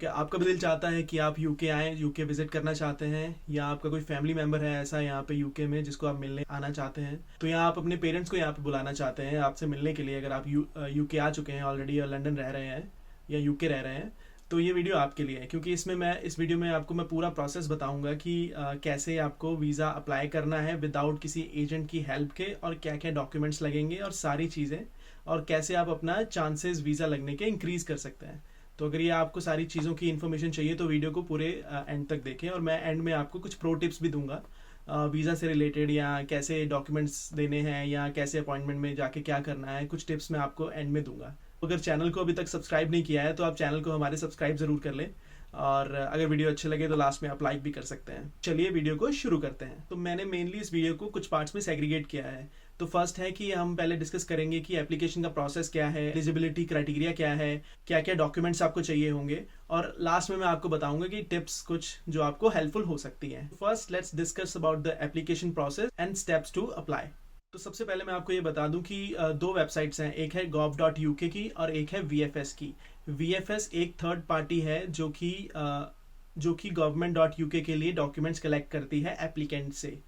क्या आपका भी दिल चाहता है कि आप यूके आएँ, यूके विज़िट करना चाहते हैं, या आपका कोई फैमिली मेंबर है ऐसा यहाँ पे यूके में जिसको आप मिलने आना चाहते हैं, तो या आप अपने पेरेंट्स को यहाँ पे बुलाना चाहते हैं आपसे मिलने के लिए, अगर आप यूके आ चुके हैं ऑलरेडी और लंदन रह रहे हैं या यूके रह रहे हैं, तो ये वीडियो आपके लिए है। क्योंकि इस वीडियो में आपको मैं पूरा प्रोसेस बताऊंगा कि कैसे आपको वीज़ा अप्लाई करना है विदाउट किसी एजेंट की हेल्प के, और क्या क्या डॉक्यूमेंट्स लगेंगे और सारी चीज़ें, और कैसे आप अपना चांसेस वीज़ा लगने के इंक्रीज़ कर सकते हैं। तो अगर ये आपको सारी चीज़ों की इन्फॉर्मेशन चाहिए तो वीडियो को पूरे एंड तक देखें, और मैं एंड में आपको कुछ प्रो टिप्स भी दूंगा वीज़ा से रिलेटेड, या कैसे डॉक्यूमेंट्स देने हैं, या कैसे अपॉइंटमेंट में जाके क्या करना है, कुछ टिप्स मैं आपको एंड में दूंगा। अगर चैनल को अभी तक सब्सक्राइब नहीं किया है तो आप चैनल को हमारे सब्सक्राइब ज़रूर कर लें, और अगर वीडियो अच्छे लगे तो लास्ट में आप लाइक भी कर सकते हैं। चलिए वीडियो को शुरू करते हैं। तो मैंने मेनली इस वीडियो को कुछ पार्ट्स में सेग्रीगेट किया है। तो फर्स्ट है कि हम पहले डिस्कस करेंगे कि एप्लीकेशन का प्रोसेस क्या है, एलिजिबिलिटी क्राइटेरिया क्या है, क्या क्या डॉक्यूमेंट्स आपको चाहिए होंगे, और लास्ट में मैं आपको बताऊंगा कि टिप्स कुछ जो आपको हेल्पफुल हो सकती हैं। First let's discuss about the application process and steps to apply. तो सबसे पहले मैं आपको ये बता दूं कि दो वेबसाइट्स हैं, एक है gov.uk की और एक है VFS की। VFS एक थर्ड पार्टी है जो कि government.uk के लिए डॉक्यूमेंट्स कलेक्ट करती है एप्लीकेंट से,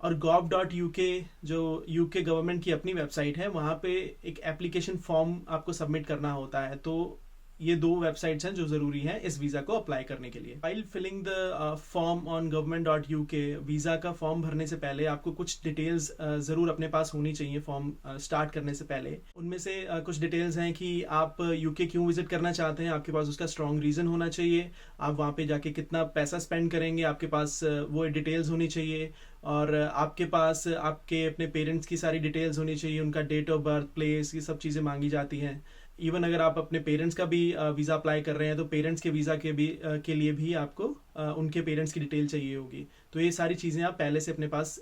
और gov.uk जो यूके गवर्नमेंट की अपनी वेबसाइट है, वहाँ पे एक एप्लीकेशन फॉर्म आपको सबमिट करना होता है। तो ये दो वेबसाइट्स हैं जो ज़रूरी हैं इस वीज़ा को अप्लाई करने के लिए। File filling the form on government.uk, visa का फॉर्म भरने से पहले आपको कुछ डिटेल्स ज़रूर अपने पास होनी चाहिए फॉर्म स्टार्ट करने से पहले। उनमें से कुछ डिटेल्स हैं कि आप यूके क्यों विज़िट करना चाहते हैं, आपके पास उसका स्ट्रॉन्ग रीज़न होना चाहिए, आप वहाँ पे जाके कितना पैसा स्पेंड करेंगे, आपके पास वो डिटेल्स होनी चाहिए, और आपके पास आपके अपने पेरेंट्स की सारी डिटेल्स होनी चाहिए, उनका डेट ऑफ बर्थ, प्लेस, ये सब चीज़ें मांगी जाती हैं। इवन अगर आप अपने पेरेंट्स का भी वीज़ा अप्लाई कर रहे हैं तो पेरेंट्स के वीज़ा के लिए भी आपको उनके पेरेंट्स की डिटेल चाहिए होगी। तो ये सारी चीज़ें आप पहले से अपने पास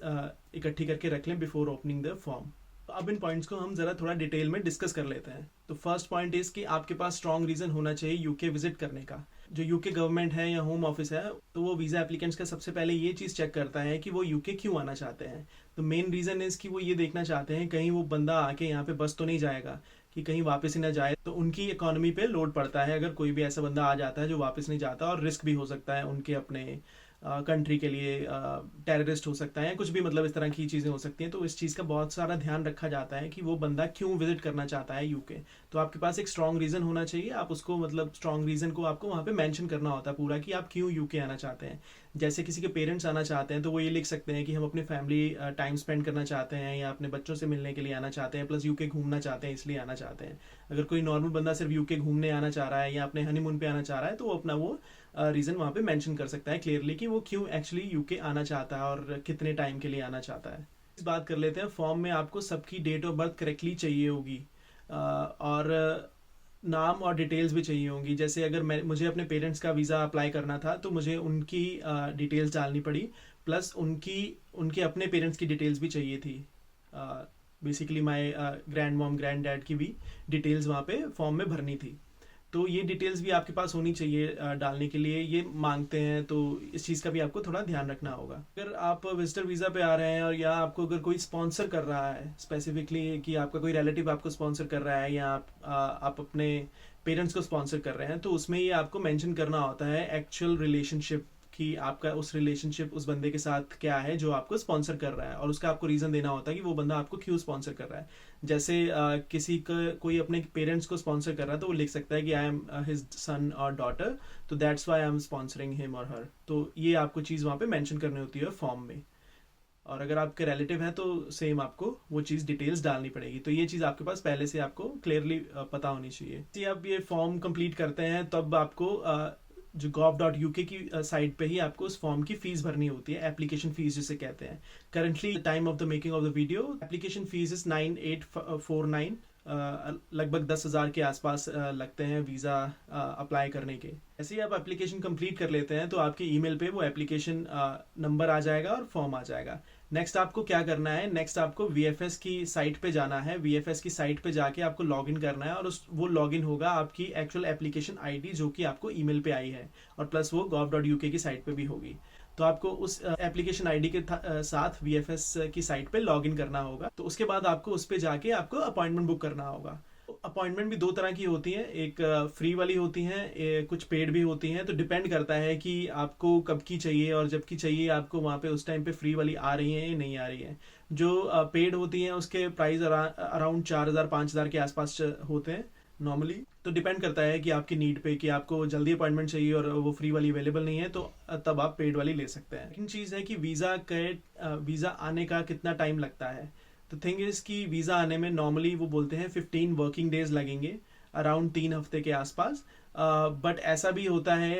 इकट्ठी करके रख लें बिफोर ओपनिंग द फॉर्म। अब इन पॉइंट्स को हम ज़रा थोड़ा डिटेल में डिस्कस कर लेते हैं। तो फर्स्ट पॉइंट इज़ कि आपके पास स्ट्रॉन्ग रीज़न होना चाहिए यूके विजिट करने का। जो यूके गवर्नमेंट है या होम ऑफिस है, तो वो वीज़ा एप्लीकेंट्स का सबसे पहले ये चीज़ चेक करता है कि वो यूके क्यों आना चाहते हैं। तो मेन रीज़न इज़ कि वो ये देखना चाहते हैं कहीं वो बंदा आके यहाँ पे बस तो नहीं जाएगा, कि कहीं वापस ही ना जाए। तो उनकी इकोनॉमी पे लोड पड़ता है अगर कोई भी ऐसा बंदा आ जाता है जो वापस नहीं जाता, और रिस्क भी हो सकता है उनके अपने कंट्री के लिए, टेररिस्ट हो सकता है, कुछ भी, मतलब इस तरह की चीज़ें हो सकती हैं। तो इस चीज़ का बहुत सारा ध्यान रखा जाता है कि वो बंदा क्यों विजिट करना चाहता है यूके। तो आपके पास एक स्ट्रॉन्ग रीज़न होना चाहिए, आप उसको, मतलब स्ट्रॉन्ग रीज़न को आपको वहाँ पे मेंशन करना होता है पूरा कि आप क्यों यूके आना चाहते हैं। जैसे किसी के पेरेंट्स आना चाहते हैं तो वो ये लिख सकते हैं कि हम अपने फैमिली टाइम स्पेंड करना चाहते हैं, या अपने बच्चों से मिलने के लिए आना चाहते हैं, प्लस यूके घूमना चाहते हैं इसलिए आना चाहते हैं। अगर कोई नॉर्मल बंदा सिर्फ यूके घूमने आना चाह रहा है या अपने हनीमून पे आना चाह रहा है, तो वो अपना वो रीज़न वहाँ पे मेंशन कर सकता है क्लियरली कि वो क्यों एक्चुअली यूके आना चाहता है और कितने टाइम के लिए आना चाहता है। इस बात कर लेते हैं, फॉर्म में आपको सबकी डेट ऑफ बर्थ करेक्टली चाहिए होगी, और नाम और डिटेल्स भी चाहिए होंगी। जैसे अगर मुझे अपने पेरेंट्स का वीज़ा अप्लाई करना था तो मुझे उनकी डिटेल्स डालनी पड़ी, प्लस उनके अपने पेरेंट्स की डिटेल्स भी चाहिए थी। Basically my grand mom grand dad की भी डिटेल्स वहाँ पे फॉर्म में भरनी थी। तो ये डिटेल्स भी आपके पास होनी चाहिए डालने के लिए, ये मांगते हैं। तो इस चीज़ का भी आपको थोड़ा ध्यान रखना होगा। अगर आप विजिटर वीज़ा पे आ रहे हैं, और या आपको अगर कोई स्पॉन्सर कर रहा है स्पेसिफिकली, कि आपका कोई रिलेटिव आपको स्पॉन्सर कर रहा है, या आप अपने पेरेंट्स को स्पॉन्सर कर रहे हैं, तो उसमें ये आपको मेंशन करना होता है एक्चुअल रिलेशनशिप, कि आपका उस रिलेशनशिप उस बंदे के साथ क्या है जो आपको स्पॉन्सर कर रहा है, और उसका आपको रीज़न देना होता है कि वो बंदा आपको क्यों स्पॉन्सर कर रहा है। जैसे किसी का कोई अपने पेरेंट्स को स्पॉन्सर कर रहा है तो वो लिख सकता है कि आई एम हिज सन और डॉटर, तो that's why I am sponsoring him और हर। तो ये आपको चीज़ वहाँ पे मेंशन करनी होती है फॉर्म में। और अगर आपके रिलेटिव हैं तो सेम आपको वो चीज़ डिटेल्स डालनी पड़ेगी। तो ये चीज़ आपके पास पहले से आपको क्लियरली पता होनी चाहिए। यदि आप ये फॉर्म कंप्लीट करते हैं तब आपको जो gov.uk की साइट पे ही आपको उस फॉर्म की फीस भरनी होती है, एप्लीकेशन फीस जिसे कहते हैं। Currently time of the making of the video application fees is 9849, लगभग 10,000 के आसपास लगते हैं वीज़ा अप्लाई करने के। ऐसे ही आप एप्लीकेशन कंप्लीट कर लेते हैं तो आपके ईमेल पे वो एप्लीकेशन नंबर आ जाएगा और फॉर्म आ जाएगा। नेक्स्ट आपको क्या करना है, नेक्स्ट आपको VFS की साइट पे जाना है। VFS की साइट पे जाके आपको लॉगिन करना है, और वो लॉगिन होगा आपकी एक्चुअल एप्लीकेशन आईडी जो कि आपको ईमेल पे आई है, और प्लस वो gov.uk की साइट पे भी होगी। तो आपको उस एप्लीकेशन आईडी के साथ VFS की साइट पे लॉगिन करना होगा। तो उसके बाद आपको उस पे जाके आपको अपॉइंटमेंट बुक करना होगा। अपॉइंटमेंट भी दो तरह की होती हैं, एक फ्री वाली होती हैं, कुछ पेड भी होती हैं। तो डिपेंड करता है कि आपको कब की चाहिए, और जब की चाहिए आपको वहाँ पे उस टाइम पे फ्री वाली आ रही है या नहीं आ रही है। जो पेड होती हैं उसके प्राइस अराउंड 4,000-5,000 के आसपास होते हैं नॉर्मली। तो डिपेंड करता है कि आपकी नीड पे, कि आपको जल्दी अपॉइंटमेंट चाहिए और वो फ्री वाली अवेलेबल नहीं है, तो तब आप पेड वाली ले सकते हैं। लेकिन चीज़ है कि वीज़ा आने का कितना टाइम लगता है। तो थिंग इज़ कि वीज़ा आने में नॉर्मली वो बोलते हैं 15 वर्किंग डेज लगेंगे, अराउंड 3 हफ्ते के आसपास। बट ऐसा भी होता है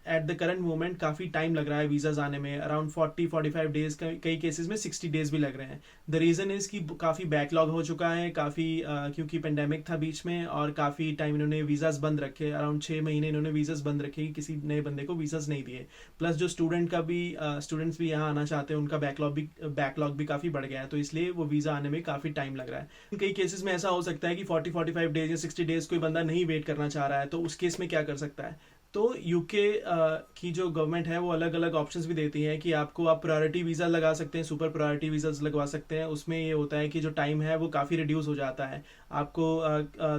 एट द करंट मोमेंट काफ़ी टाइम लग रहा है वीज़ाज आने में, अराउंड 40-45 डेज, कई केसेस में 60 डेज भी लग रहे हैं। द रीज़न इज़ कि काफ़ी बैकलॉग हो चुका है, काफ़ी क्योंकि पेंडेमिक था बीच में, और काफ़ी टाइम इन्होंने वीज़ाज बंद रखे, अराउंड 6 महीने इन्होंने वीज़ाज बंद रखे, किसी नए बंदे को वीज़ाज नहीं दिए। प्लस जो स्टूडेंट्स भी यहाँ आना चाहते हैं, उनका बैकलॉग भी काफ़ी बढ़ गया है, तो इसलिए वो वीज़ा आने में काफ़ी टाइम लग रहा है। कई केसेस में ऐसा हो सकता है कि 40-45 डेज या 60 डेज कोई बंदा नहीं वेट करना चाह रहा है, तो उस केस में क्या कर सकता है। तो यूके की जो गवर्नमेंट है वो अलग अलग ऑप्शंस भी देती है कि आप प्रायोरिटी वीज़ा लगा सकते हैं, सुपर प्रायोरिटी वीज़ा लगवा सकते हैं। उसमें ये होता है कि जो टाइम है वो काफ़ी रिड्यूस हो जाता है। आपको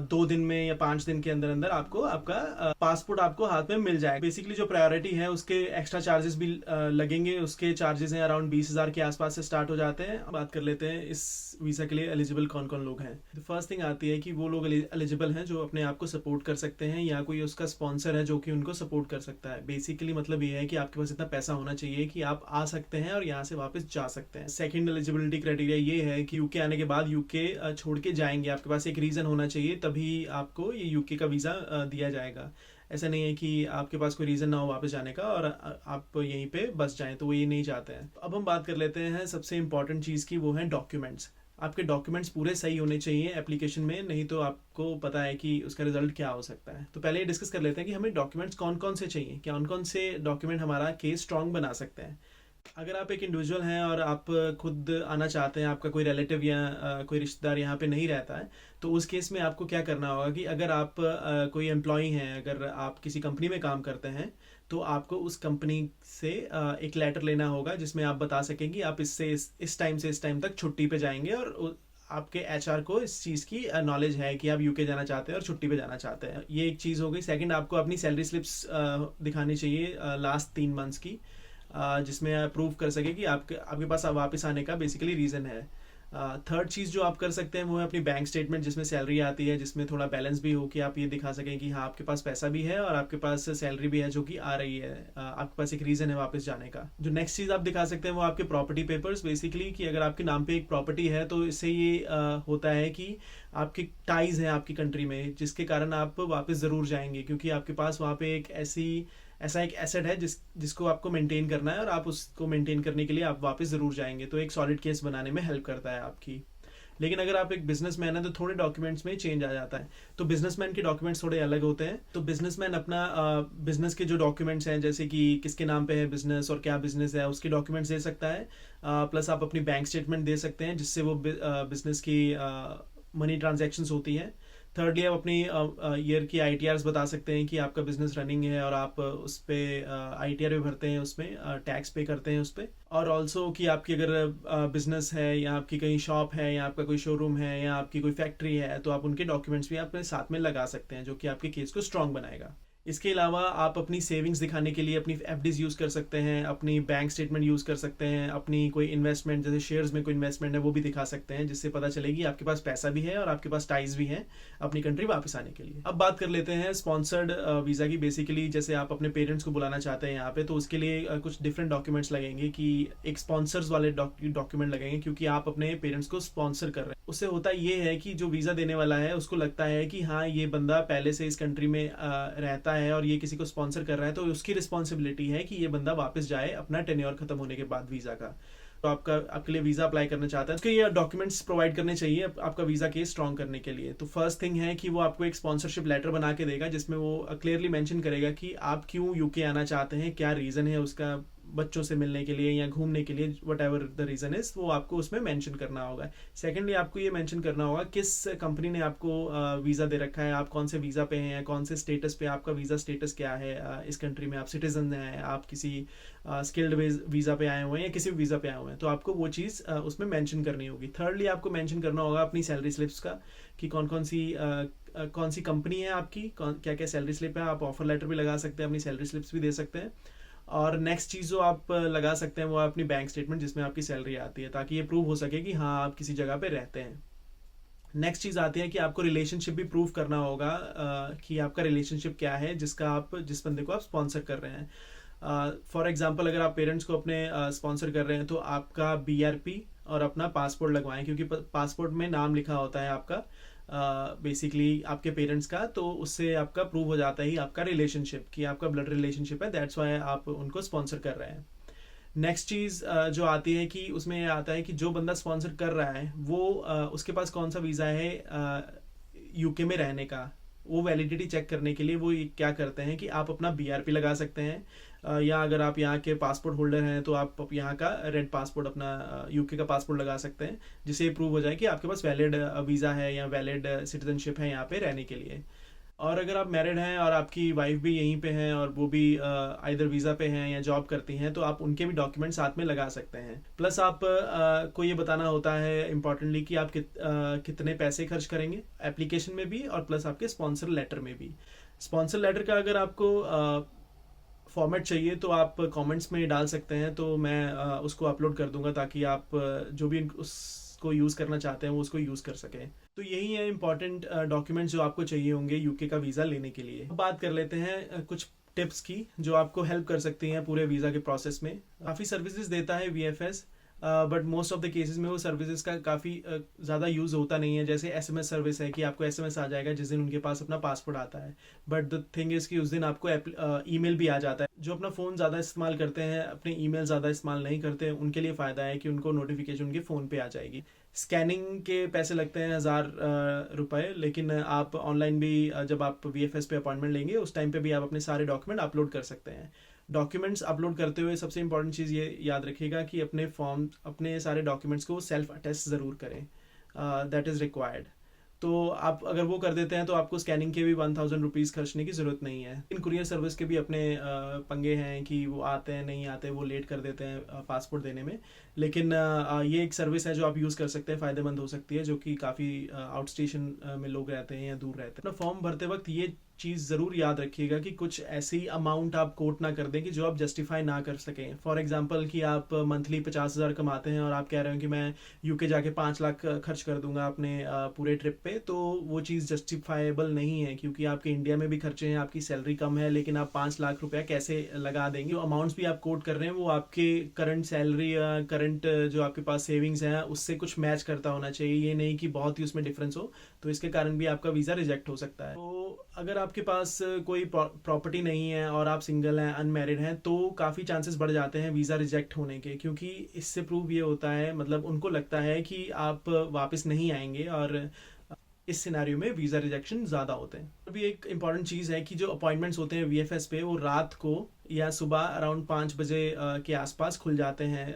2 दिन में या 5 दिन के अंदर अंदर आपको आपका पासपोर्ट आपको हाथ में मिल जाएगा। बेसिकली जो प्रायोरिटी है उसके एक्स्ट्रा चार्जेस भी लगेंगे। उसके चार्जेस हैं अराउंड 20,000 के आसपास से स्टार्ट हो जाते हैं। बात कर लेते हैं इस वीज़ा के लिए एलिजिबल कौन कौन लोग हैं। तो फर्स्ट थिंग आती है कि वो लोग एलिजिबल हैं जो अपने आप को सपोर्ट कर सकते हैं, या कोई उसका स्पॉन्सर है जो कि उनको सपोर्ट कर सकता है। बेसिकली मतलब ये है कि आपके पास इतना पैसा होना चाहिए कि आप आ सकते हैं और यहाँ से वापस जा सकते हैं। सेकंड एलिजिबिलिटी क्राइटेरिया ये है कि यूके आने के बाद यूके छोड़ के जाएंगे, आपके पास एक रीज़न होना चाहिए, तभी आपको ये यूके का वीज़ा दिया जाएगा। ऐसा नहीं है कि आपके पास कोई रीज़न ना हो वापस जाने का और आप यहीं पे बस जाएं, तो वो ये नहीं चाहते हैं। अब हम बात कर लेते हैं सबसे इंपॉर्टेंट चीज़ की, वो है डॉक्यूमेंट्स। आपके डॉक्यूमेंट्स पूरे सही होने चाहिए एप्लीकेशन में, नहीं तो आपको पता है कि उसका रिजल्ट क्या हो सकता है। तो पहले ये डिस्कस कर लेते हैं कि हमें डॉक्यूमेंट्स कौन कौन से चाहिए, कौन कौन से डॉक्यूमेंट हमारा केस स्ट्रॉन्ग बना सकते हैं। अगर आप एक इंडिविजुअल हैं और आप खुद आना चाहते हैं, आपका कोई रिलेटिव या कोई रिश्तेदार यहाँ पे नहीं रहता है, तो उस केस में आपको क्या करना होगा कि अगर आप कोई एम्प्लॉई हैं, अगर आप किसी कंपनी में काम करते हैं, तो आपको उस कंपनी से एक लेटर लेना होगा जिसमें आप बता सकें कि आप इस टाइम से इस टाइम तक छुट्टी पे जाएंगे, और आपके एचआर को इस चीज़ की नॉलेज है कि आप यूके जाना चाहते हैं और छुट्टी पे जाना चाहते हैं। ये एक चीज़ हो गई। सेकंड, आपको अपनी सैलरी स्लिप्स दिखानी चाहिए लास्ट 3 मंथ्स की, जिसमें आप प्रूव कर सके कि आपके पास वापस आने का बेसिकली रीज़न है। थर्ड चीज़ जो आप कर सकते हैं वो है अपनी बैंक स्टेटमेंट, जिसमें सैलरी आती है, जिसमें थोड़ा बैलेंस भी हो, कि आप ये दिखा सकें कि हाँ आपके पास पैसा भी है और आपके पास सैलरी भी है जो कि आ रही है, आपके पास एक रीज़न है वापस जाने का। जो नेक्स्ट चीज़ आप दिखा सकते हैं वो आपके प्रॉपर्टी पेपर्स, बेसिकली कि अगर आपके नाम पे एक प्रॉपर्टी है तो इससे ये होता है कि आपके टाइज हैं आपकी कंट्री में, जिसके कारण आप वापस ज़रूर जाएंगे, क्योंकि आपके पास वहाँ पे एक ऐसा एक एसेट है जिसको आपको मेंटेन करना है, और आप उसको मेंटेन करने के लिए आप वापस ज़रूर जाएंगे। तो एक सॉलिड केस बनाने में हेल्प करता है आपकी। लेकिन अगर आप एक बिजनेसमैन है तो थोड़े डॉक्यूमेंट्स में चेंज आ जाता है। तो बिजनेसमैन के डॉक्यूमेंट्स थोड़े अलग होते हैं। तो बिजनेसमैन अपना बिजनेस के जो डॉक्यूमेंट्स हैं, जैसे कि किसके नाम पे है बिजनेस और क्या बिजनेस है, उसके डॉक्यूमेंट्स दे सकता है। प्लस आप अपनी बैंक स्टेटमेंट दे सकते हैं, जिससे वो बिजनेस की मनी ट्रांजैक्शंस होती हैं। थर्डली, आप अपनी ईयर की ITRs बता सकते हैं कि आपका बिजनेस रनिंग है और आप उस पर ITR भी भरते हैं, उसमें टैक्स पे करते हैं उस पर। और ऑल्सो कि आपकी अगर बिजनेस है या आपकी कहीं शॉप है या आपका कोई शोरूम है या आपकी कोई फैक्ट्री है, तो आप उनके डॉक्यूमेंट्स भी अपने साथ में लगा सकते हैं, जो कि आपके केस को स्ट्रॉन्ग बनाएगा। इसके अलावा आप अपनी सेविंग्स दिखाने के लिए अपनी FDs यूज़ कर सकते हैं, अपनी बैंक स्टेटमेंट यूज़ कर सकते हैं, अपनी कोई इन्वेस्टमेंट जैसे शेयर्स में कोई इन्वेस्टमेंट है वो भी दिखा सकते हैं, जिससे पता चलेगी आपके पास पैसा भी है और आपके पास टाइज भी हैं अपनी कंट्री वापस आने के लिए। अब बात कर लेते हैं स्पॉन्सर्ड वीज़ा की। बेसिकली जैसे आप अपने पेरेंट्स को बुलाना चाहते हैं यहाँ पे, तो उसके लिए कुछ डिफरेंट डॉक्यूमेंट्स लगेंगे, कि एक स्पॉन्सर्स वाले डॉक्यूमेंट लगेंगे, क्योंकि आप अपने पेरेंट्स को स्पॉन्सर कर रहे हैं। उससे होता ये है कि जो वीज़ा देने वाला है उसको लगता है कि हाँ ये बंदा पहले से इस कंट्री में रहता है और ये किसी को स्पॉन्सर कर रहा है, तो उसकी रिस्पॉन्सिबिलिटी है कि ये बंदा वापस जाए अपना टेन्योर खत्म होने के बाद वीज़ा का। तो आपके लिए वीज़ा अप्लाई करना चाहता है, उसके ये डॉक्यूमेंट्स प्रोवाइड करने चाहिए आपका वीज़ा केस स्ट्रॉन्ग करने के लिए। तो फर्स्ट थिंग है कि वो आपको एक स्पॉन्सरशिप लेटर बना के देगा, जिसमें वो क्लियरली मेंशन करेगा कि आप क्यों यूके आना चाहते हैं, क्या रीज़न है उसका, बच्चों से मिलने के लिए या घूमने के लिए, what ever the reason is, वो आपको उसमें मेंशन करना होगा। सेकेंडली आपको ये मेंशन करना होगा किस कंपनी ने आपको वीज़ा दे रखा है, आप कौन से वीज़ा पे हैं, कौन से स्टेटस पे, आपका वीज़ा स्टेटस क्या है इस कंट्री में, आप सिटीजन हैं, आप किसी स्किल्ड वीज़ा पे आए हुए हैं या किसी भी वीज़ा पे आए हुए हैं, तो आपको वो चीज़ उसमें मेंशन करनी होगी। थर्डली आपको मेंशन करना होगा अपनी सैलरी स्लिप्स का कि कौन सी कंपनी है आपकी, क्या क्या सैलरी स्लिप है। आप ऑफर लेटर भी लगा सकते हैं, अपनी सैलरी स्लिप्स भी दे सकते हैं। और नेक्स्ट चीज़ जो आप लगा सकते हैं वो है अपनी बैंक स्टेटमेंट जिसमें आपकी सैलरी आती है, ताकि ये प्रूव हो सके कि हाँ आप किसी जगह पे रहते हैं। नेक्स्ट चीज़ आती है कि आपको रिलेशनशिप भी प्रूव करना होगा कि आपका रिलेशनशिप क्या है जिस बंदे को आप स्पॉन्सर कर रहे हैं। फॉर एग्जांपल अगर आप पेरेंट्स को अपने स्पॉन्सर कर रहे हैं तो आपका BRP और अपना पासपोर्ट लगवाएं, क्योंकि पासपोर्ट में नाम लिखा होता है आपका बेसिकली आपके पेरेंट्स का, तो उससे आपका प्रूव हो जाता है आपका रिलेशनशिप कि आपका ब्लड रिलेशनशिप है, दैट्स वाई आप उनको स्पॉन्सर कर रहे हैं। नेक्स्ट चीज़ जो आती है कि उसमें ये आता है कि जो बंदा स्पॉन्सर कर रहा है वो उसके पास कौन सा वीज़ा है UK में रहने का, वो वैलिडिटी चेक करने के लिए वो क्या करते हैं कि आप अपना BRP लगा सकते हैं, या अगर आप यहाँ के पासपोर्ट होल्डर हैं तो आप यहाँ का रेड पासपोर्ट, अपना UK का पासपोर्ट लगा सकते हैं, जिससे ये प्रूव हो जाए कि आपके पास वैलिड वीज़ा है या वैलिड सिटीजनशिप है यहाँ पे रहने के लिए। और अगर आप मैरिड हैं और आपकी वाइफ भी यहीं पे हैं और वो भी आइदर वीज़ा पे हैं या जॉब करती हैं, तो आप उनके भी डॉक्यूमेंट साथ में लगा सकते हैं। प्लस आप को ये बताना होता है इम्पॉर्टेंटली कि आप कितने पैसे खर्च करेंगे एप्लीकेशन में भी, और प्लस आपके स्पॉन्सर लेटर में भी। स्पॉन्सर लेटर का अगर आपको फॉर्मेट चाहिए तो आप कमेंट्स में डाल सकते हैं, तो मैं उसको अपलोड कर दूंगा ताकि आप जो भी उसको यूज़ करना चाहते हैं वो उसको यूज़ कर सकें। तो यही है इंपॉर्टेंट डॉक्यूमेंट्स जो आपको चाहिए होंगे UK का वीज़ा लेने के लिए। अब बात कर लेते हैं कुछ टिप्स की जो आपको हेल्प कर सकती हैं पूरे वीज़ा के प्रोसेस में। काफ़ी सर्विसेज देता है VFS, but most of the cases में वो सर्विसेज का काफ़ी ज़्यादा यूज़ होता नहीं है। जैसे SMS सर्विस है कि आपको SMS आ जाएगा जिस दिन उनके पास अपना पासपोर्ट आता है, बट द थिंग इज़ कि उस दिन आपको ईमेल भी आ जाता है। जो अपना फ़ोन ज़्यादा इस्तेमाल करते हैं, अपने ईमेल ज़्यादा इस्तेमाल नहीं करते, उनके लिए फ़ायदा है कि उनको नोटिफिकेशन उनके फ़ोन पे आ जाएगी। स्कैनिंग के पैसे लगते हैं 1000 रुपये, लेकिन आप ऑनलाइन भी जब आप VFS पे अपॉइंटमेंट लेंगे उस टाइम पे भी आप अपने सारे डॉक्यूमेंट अपलोड कर सकते हैं। डॉक्यूमेंट्स अपलोड करते हुए सबसे इंपॉर्टेंट चीज़ ये याद रखिएगा कि अपने सारे डॉक्यूमेंट्स को सेल्फ अटेस्ट ज़रूर करें, दैट इज़ रिक्वायर्ड। तो आप अगर वो कर देते हैं तो आपको स्कैनिंग के भी 1000 रुपीज़ खर्चने की ज़रूरत नहीं है। इन कुरियर सर्विस के भी अपने पंगे हैं कि वो आते हैं नहीं आते, वो लेट कर देते हैं पासपोर्ट देने में, लेकिन ये एक सर्विस है जो आप यूज़ कर सकते हैं, फ़ायदेमंद हो सकती है, जो कि काफ़ी आउट स्टेशन में लोग रहते हैं या दूर रहते हैं। अपना फॉर्म भरते वक्त ये चीज़ ज़रूर याद रखिएगा कि कुछ ऐसी अमाउंट आप कोट ना कर दें कि जो आप जस्टिफाई ना कर सकें। फॉर एग्जांपल कि आप मंथली 50,000 कमाते हैं और आप कह रहे हो कि मैं UK जाके 5 लाख खर्च कर दूंगा अपने पूरे ट्रिप पे, तो वो चीज़ जस्टिफाइबल नहीं है, क्योंकि आपके इंडिया में भी खर्चे हैं, आपकी सैलरी कम है, लेकिन आप 5 लाख रुपया कैसे लगा देंगे। जो अमाउंट्स भी आप कोट कर रहे हैं वो आपके करंट सैलरी या करंट जो आपके पास सेविंग्स हैं उससे कुछ मैच करता होना चाहिए, ये नहीं कि बहुत ही उसमें डिफरेंस हो, तो इसके कारण भी आपका वीज़ा रिजेक्ट हो सकता है। तो अगर आपके पास कोई प्रॉपर्टी नहीं है और आप सिंगल हैं, अनमैरिड हैं, तो काफ़ी चांसेस बढ़ जाते हैं वीज़ा रिजेक्ट होने के, क्योंकि इससे प्रूव ये होता है, मतलब उनको लगता है कि आप वापस नहीं आएंगे, और इस सिनेरियो में वीज़ा रिजेक्शन ज़्यादा होते हैं। अभी एक इंपॉर्टेंट चीज़ है कि जो अपॉइंटमेंट्स होते हैं VFS पे वो रात को या सुबह अराउंड 5 बजे के आसपास खुल जाते हैं।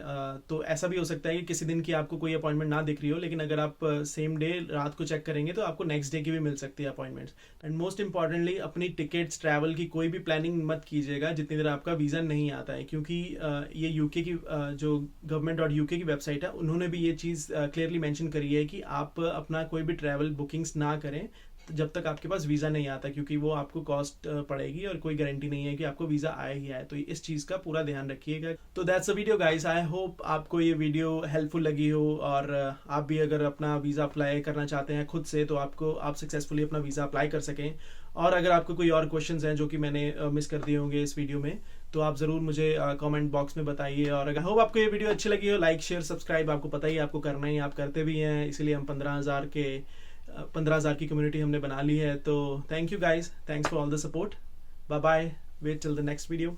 तो ऐसा भी हो सकता है कि किसी दिन की आपको कोई अपॉइंटमेंट ना दिख रही हो, लेकिन अगर आप सेम डे रात को चेक करेंगे तो आपको नेक्स्ट डे की भी मिल सकती है अपॉइंटमेंट्स। एंड मोस्ट इंपॉर्टेंटली अपनी टिकट्स, ट्रैवल की कोई भी प्लानिंग मत कीजिएगा जितनी देर आपका वीज़ा नहीं आता है, क्योंकि ये UK की जो government.uk की वेबसाइट है उन्होंने भी ये चीज़ क्लियरली मैंशन करी है कि आप अपना कोई भी ट्रैवल बुकिंग्स ना करें जब तक आपके पास वीज़ा नहीं आता, क्योंकि वो आपको कॉस्ट पड़ेगी और कोई गारंटी नहीं है कि आपको वीज़ा आए ही आए। तो इस चीज़ का पूरा ध्यान रखिएगा। तो that's a video guys, I hope आपको ये वीडियो हेल्पफुल लगी हो, और आप भी अगर अपना वीज़ा अप्लाई करना चाहते हैं खुद से तो आप सक्सेसफुली अपना वीज़ा अप्लाई कर सकें। और अगर आपको कोई और क्वेश्चंस हैं जो कि मैंने मिस कर दिए होंगे इस वीडियो में, तो आप ज़रूर मुझे कमेंट बॉक्स में बताइए। और अगर होप आपको ये वीडियो अच्छी लगी हो, लाइक शेयर सब्सक्राइब आपको पता ही आपको करना ही, आप करते भी हैं, इसीलिए हम 15,000 की कम्युनिटी हमने बना ली है। तो thank you guys, thanks for all the support, bye bye, wait till the next video.